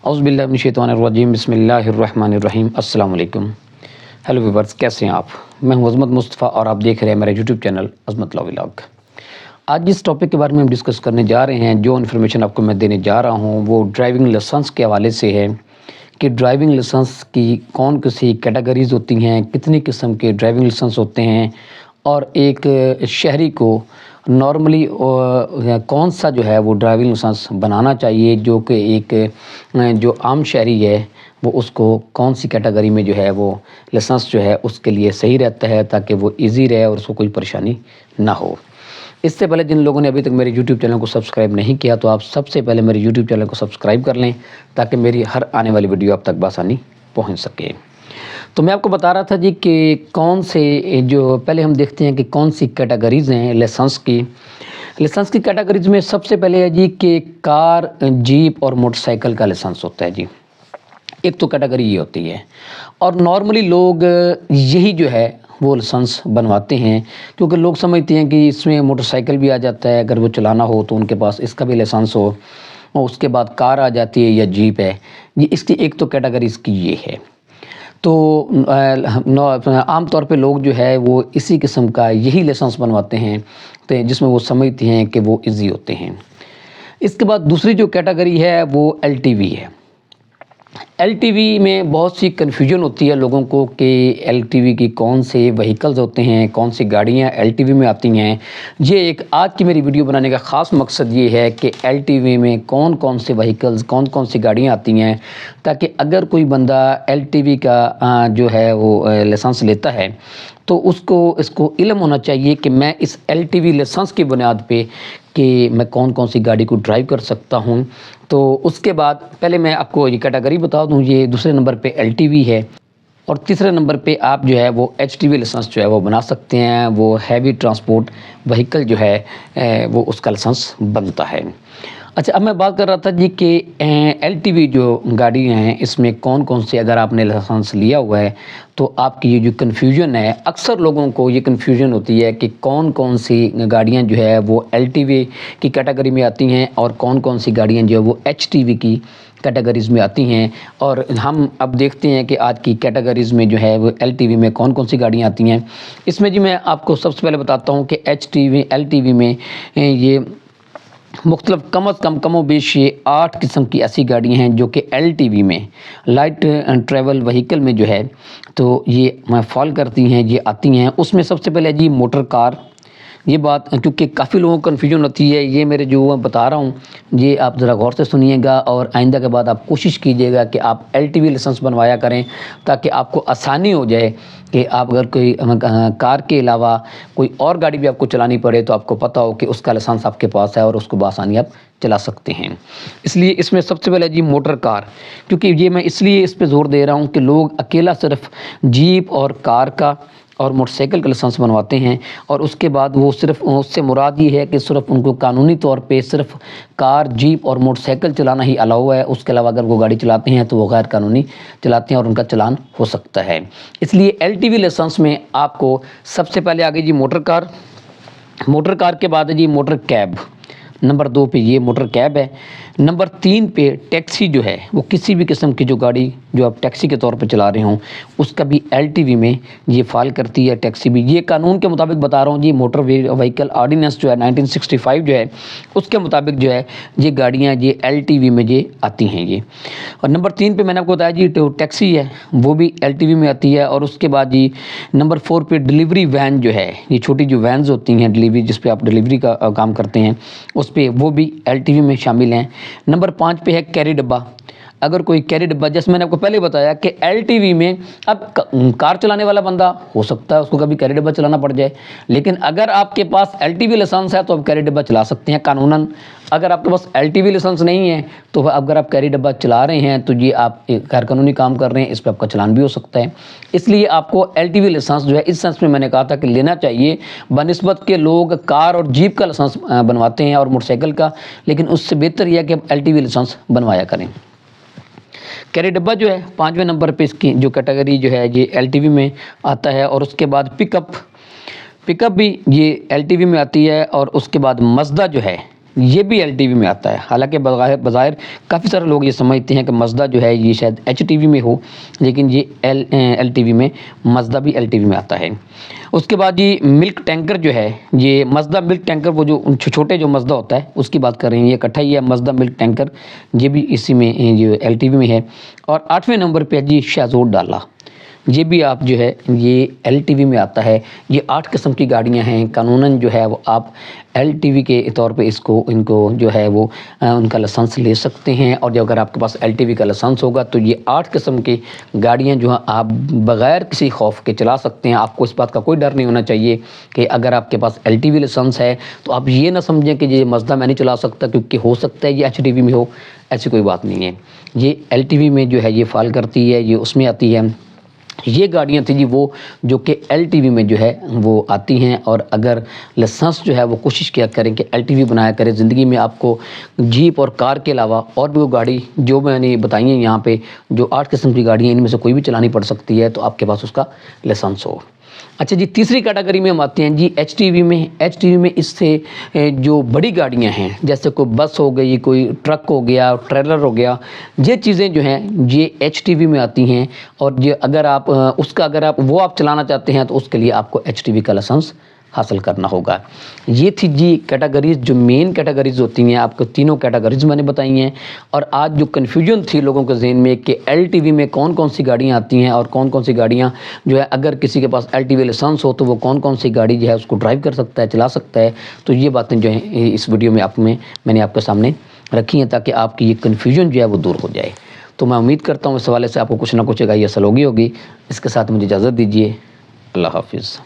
اعوذ باللہ من الشیطان الرجیم، بسم اللہ الرحمن الرحیم۔ السلام علیکم، ہیلو ویورز، کیسے ہیں آپ؟ میں ہوں عظمت مصطفیٰ اور آپ دیکھ رہے ہیں میرے یوٹیوب چینل عظمت لا ولاگ۔ آج جس ٹاپک کے بارے میں ہم ڈسکس کرنے جا رہے ہیں، جو انفارمیشن آپ کو میں دینے جا رہا ہوں، وہ ڈرائیونگ لائسنس کے حوالے سے ہے کہ ڈرائیونگ لائسنس کی کون سی کیٹیگریز ہوتی ہیں، کتنی قسم کے ڈرائیونگ لائسنس ہوتے ہیں، اور ایک شہری کو نارملی کون سا جو ہے وہ ڈرائیونگ لائسنس بنانا چاہیے، جو کہ ایک جو عام شہری ہے وہ اس کو کون سی کیٹیگری میں جو ہے وہ لائسنس جو ہے اس کے لیے صحیح رہتا ہے، تاکہ وہ ایزی رہے اور اس کو کوئی پریشانی نہ ہو۔ اس سے پہلے جن لوگوں نے ابھی تک میرے یوٹیوب چینل کو سبسکرائب نہیں کیا تو آپ سب سے پہلے میرے یوٹیوب چینل کو سبسکرائب کر لیں، تاکہ میری ہر آنے والی ویڈیو آپ تک بآسانی پہنچ سکے۔ تو میں آپ کو بتا رہا تھا جی کہ کون سے جو پہلے ہم دیکھتے ہیں کہ کون سی کیٹیگریز ہیں لائسنس کی۔ لائسنس کی کیٹیگریز میں سب سے پہلے ہے جی کہ کار، جیپ اور موٹر سائیکل کا لائسنس ہوتا ہے جی، ایک تو کیٹیگری یہ ہوتی ہے، اور نارملی لوگ یہی جو ہے وہ لائسنس بنواتے ہیں، کیونکہ لوگ سمجھتے ہیں کہ اس میں موٹر سائیکل بھی آ جاتا ہے، اگر وہ چلانا ہو تو ان کے پاس اس کا بھی لائسنس ہو، اور اس کے بعد کار آ جاتی ہے یا جیپ ہے، یہ اس کی ایک تو کیٹیگری اس کی یہ ہے۔ تو عام طور پہ لوگ جو ہے وہ اسی قسم کا یہی لائسنس بنواتے ہیں جس میں وہ سمجھتے ہیں کہ وہ ایزی ہوتے ہیں۔ اس کے بعد دوسری جو کیٹیگری ہے وہ ایل ٹی وی ہے۔ ایل ٹی وی میں بہت سی کنفیوژن ہوتی ہے لوگوں کو کہ ایل ٹی وی کی کون سے وہیکلز ہوتے ہیں، کون سی گاڑیاں ایل ٹی وی میں آتی ہیں۔ یہ ایک آج کی میری ویڈیو بنانے کا خاص مقصد یہ ہے کہ ایل ٹی وی میں کون کون سے وہیکلز، کون کون سی گاڑیاں آتی ہیں، تاکہ اگر کوئی بندہ ایل ٹی وی کا جو ہے وہ لائسنس لیتا ہے تو اس کو علم ہونا چاہیے کہ میں اس ایل ٹی وی لائسنس کی بنیاد پہ کہ میں کون کون سی گاڑی کو ڈرائیو کر سکتا ہوں۔ تو اس کے بعد پہلے میں آپ کو یہ کیٹیگری بتا دوں، یہ دوسرے نمبر پہ ایل ٹی وی ہے، اور تیسرے نمبر پہ آپ جو ہے وہ ایچ ٹی وی لائسنس جو ہے وہ بنا سکتے ہیں، وہ ہیوی ٹرانسپورٹ وہیکل جو ہے وہ اس کا لائسنس بنتا ہے۔ اچھا، اب میں بات کر رہا تھا جی کہ ایل ٹی وی جو گاڑیاں ہیں اس میں کون کون سے، اگر آپ نے لائسنس لیا ہوا ہے تو آپ کی یہ جو کنفیوژن ہے، اکثر لوگوں کو یہ کنفیوژن ہوتی ہے کہ کون کون سی گاڑیاں جو ہے وہ ایل ٹی وی کی کیٹیگری میں آتی ہیں اور کون کون سی گاڑیاں جو ہے وہ ایچ ٹی وی کی کیٹیگریز میں آتی ہیں۔ اور ہم اب دیکھتے ہیں کہ آج کی کیٹیگریز میں جو ہے وہ ایل ٹی وی میں کون کون سی گاڑیاں آتی ہیں۔ اس میں جی میں آپ کو سب سے پہلے بتاتا ہوں کہ ایل ٹی وی میں یہ مختلف کم و بیش یہ 8 قسم کی ایسی گاڑیاں ہیں جو کہ ایل ٹی وی میں لائٹ ٹریول وہیکل میں جو ہے تو یہ فال کرتی ہیں، یہ آتی ہیں۔ اس میں سب سے پہلے جی موٹر کار، یہ بات کیونکہ کافی لوگوں کو کنفیوژن ہوتی ہے، یہ میرے جو بتا رہا ہوں یہ آپ ذرا غور سے سنیے گا، اور آئندہ کے بعد آپ کوشش کیجیے گا کہ آپ ایل ٹی وی لائسنس بنوایا کریں، تاکہ آپ کو آسانی ہو جائے کہ آپ اگر کوئی کار کے علاوہ کوئی اور گاڑی بھی آپ کو چلانی پڑے تو آپ کو پتہ ہو کہ اس کا لائسنس آپ کے پاس ہے اور اس کو بآسانی آپ چلا سکتے ہیں۔ اس لیے اس میں سب سے پہلے جی موٹر کار، کیونکہ یہ میں اس لیے اس پہ زور دے رہا ہوں کہ لوگ اکیلا صرف جیپ اور کار کا اور موٹر سائیکل کا لائسنس بنواتے ہیں، اور اس کے بعد وہ صرف اس سے مراد یہ ہے کہ صرف ان کو قانونی طور پہ صرف کار، جیپ اور موٹر سائیکل چلانا ہی الاؤ ہے، اس کے علاوہ اگر وہ گاڑی چلاتے ہیں تو وہ غیر قانونی چلاتے ہیں اور ان کا چلان ہو سکتا ہے۔ اس لیے ایل ٹی وی لائسنس میں آپ کو سب سے پہلے آگے جی موٹر کار کے بعد ہے جی موٹر کیب، نمبر 2 پہ یہ موٹر کیب ہے۔ نمبر 3 پہ ٹیکسی جو ہے، وہ کسی بھی قسم کی جو گاڑی جو آپ ٹیکسی کے طور پہ چلا رہے ہوں اس کا بھی ایل ٹی وی میں یہ فال کرتی ہے، ٹیکسی بھی۔ یہ قانون کے مطابق بتا رہا ہوں جی، موٹر وہیکل آرڈیننس جو ہے 1965 جو ہے اس کے مطابق جو ہے یہ گاڑیاں یہ ایل ٹی وی میں یہ آتی ہیں یہ۔ اور نمبر 3 پہ میں نے آپ کو بتایا جی ٹیکسی ہے، وہ بھی ایل ٹی وی میں آتی ہے۔ اور اس کے بعد جی نمبر 4 پہ ڈلیوری وین جو ہے، یہ چھوٹی جو وینز ہوتی ہیں ڈلیوری، جس پہ آپ ڈلیوری کا کام کرتے ہیں، اس پہ وہ بھی ایل ٹی وی میں شامل ہیں۔ نمبر 5 پہ ہے کیری ڈبہ۔ اگر کوئی کیری ڈبہ، جیسے میں نے آپ کو پہلے بتایا کہ ایل ٹی وی میں اب کار چلانے والا بندہ ہو سکتا ہے اس کو کبھی کیری ڈبہ چلانا پڑ جائے، لیکن اگر آپ کے پاس ایل ٹی وی لائسنس ہے تو آپ کیری ڈبہ چلا سکتے ہیں قانوناً۔ اگر آپ کے پاس ایل ٹی وی لائسنس نہیں ہے تو اگر آپ کیری ڈبہ چلا رہے ہیں تو یہ آپ غیر قانونی کام کر رہے ہیں، اس پہ آپ کا چلان بھی ہو سکتا ہے۔ اس لیے آپ کو ایل ٹی وی لائسنس جو ہے اس سینس میں نے کہا تھا کہ لینا چاہیے، بنسبت کہ لوگ کار اور جیپ کا لائسنس بنواتے ہیں اور موٹر سائیکل کا، لیکن اس سے بہتر یہ ہے کہ آپ ایل ٹی وی لائسنس بنوایا کریں۔ کیری ڈبہ جو ہے 5ویں نمبر پہ اس کی جو کیٹیگری جو ہے یہ ایل ٹی وی میں آتا ہے۔ اور اس کے بعد پک اپ بھی یہ ایل ٹی وی میں آتی ہے۔ اور اس کے بعد مزدا جو ہے یہ بھی ایل ٹی وی میں آتا ہے. حالانکہ بظاہر کافی سارے لوگ یہ سمجھتے ہیں کہ مزدا جو ہے یہ شاید ایچ ٹی وی میں ہو، لیکن یہ ایل ٹی وی میں، مزدا بھی ایل ٹی وی میں آتا ہے. اس کے بعد یہ ملک ٹینکر جو ہے، یہ مزدا ملک ٹینکر، وہ جو چھوٹے جو مزدا ہوتا ہے اس کی بات کر رہے ہیں. یہ اکٹھا ہی ہے مزدا ملک ٹینکر، یہ بھی اسی میں جو ایل ٹی وی میں ہے. اور 8ویں نمبر پہ جی شہزود ڈالا، یہ بھی آپ جو ہے یہ ایل ٹی وی میں آتا ہے. یہ 8 قسم کی گاڑیاں ہیں. قانوناً جو ہے وہ آپ ایل ٹی وی کے طور پہ ان کو جو ہے وہ ان کا لائسنس لے سکتے ہیں. اور جو اگر آپ کے پاس ایل ٹی وی کا لائسنس ہوگا تو یہ 8 قسم کی گاڑیاں جو ہیں آپ بغیر کسی خوف کے چلا سکتے ہیں. آپ کو اس بات کا کوئی ڈر نہیں ہونا چاہیے کہ اگر آپ کے پاس ایل ٹی وی لائسنس ہے تو آپ یہ نہ سمجھیں کہ یہ مزدا میں نہیں چلا سکتا کیونکہ ہو سکتا ہے یہ ایچ ٹی وی میں ہو. ایسی کوئی بات نہیں ہے. یہ ایل ٹی وی میں جو ہے یہ فال کرتی ہے، یہ اس میں آتی ہے. یہ گاڑیاں تھیں جی وہ جو کہ ایل ٹی وی میں جو ہے وہ آتی ہیں. اور اگر لائسنس جو ہے وہ کوشش کیا کریں کہ ایل ٹی وی بنایا کریں. زندگی میں آپ کو جیپ اور کار کے علاوہ اور بھی وہ گاڑی جو میں نے بتائی ہیں یہاں پہ، جو 8 قسم کی گاڑیاں، ان میں سے کوئی بھی چلانی پڑ سکتی ہے تو آپ کے پاس اس کا لائسنس ہو. اچھا جی، تیسری کیٹیگری میں ہم آتے ہیں جی ایچ ٹی وی میں. ایچ ٹی وی میں اس سے جو بڑی گاڑیاں ہیں جیسے کوئی بس ہو گئی، کوئی ٹرک ہو گیا، ٹریلر ہو گیا، یہ چیزیں جو ہیں یہ ایچ ٹی وی میں آتی ہیں. اور یہ اگر آپ وہ آپ چلانا چاہتے ہیں تو اس کے لیے آپ کو ایچ ٹی وی کا لائسنس حاصل کرنا ہوگا. یہ تھی جی کیٹیگریز، جو مین کیٹیگریز ہوتی ہیں. آپ کو تینوں کیٹیگریز میں نے بتائی ہیں. اور آج جو کنفیوژن تھی لوگوں کے ذہن میں کہ ایل ٹی وی میں کون کون سی گاڑیاں آتی ہیں اور کون کون سی گاڑیاں جو ہے اگر کسی کے پاس ایل ٹی وی لائسنس ہو تو وہ کون کون سی گاڑی جو ہے اس کو ڈرائیو کر سکتا ہے، چلا سکتا ہے. تو یہ باتیں جو ہیں اس ویڈیو میں میں نے آپ کے سامنے رکھی ہیں تاکہ آپ کی یہ کنفیوژن جو ہے وہ دور ہو جائے. تو میں امید کرتا ہوں اس حوالے سے آپ کو کچھ نہ کچھ گاہی حاصل ہوگی. اس کے ساتھ مجھے اجازت دیجیے. اللہ حافظ.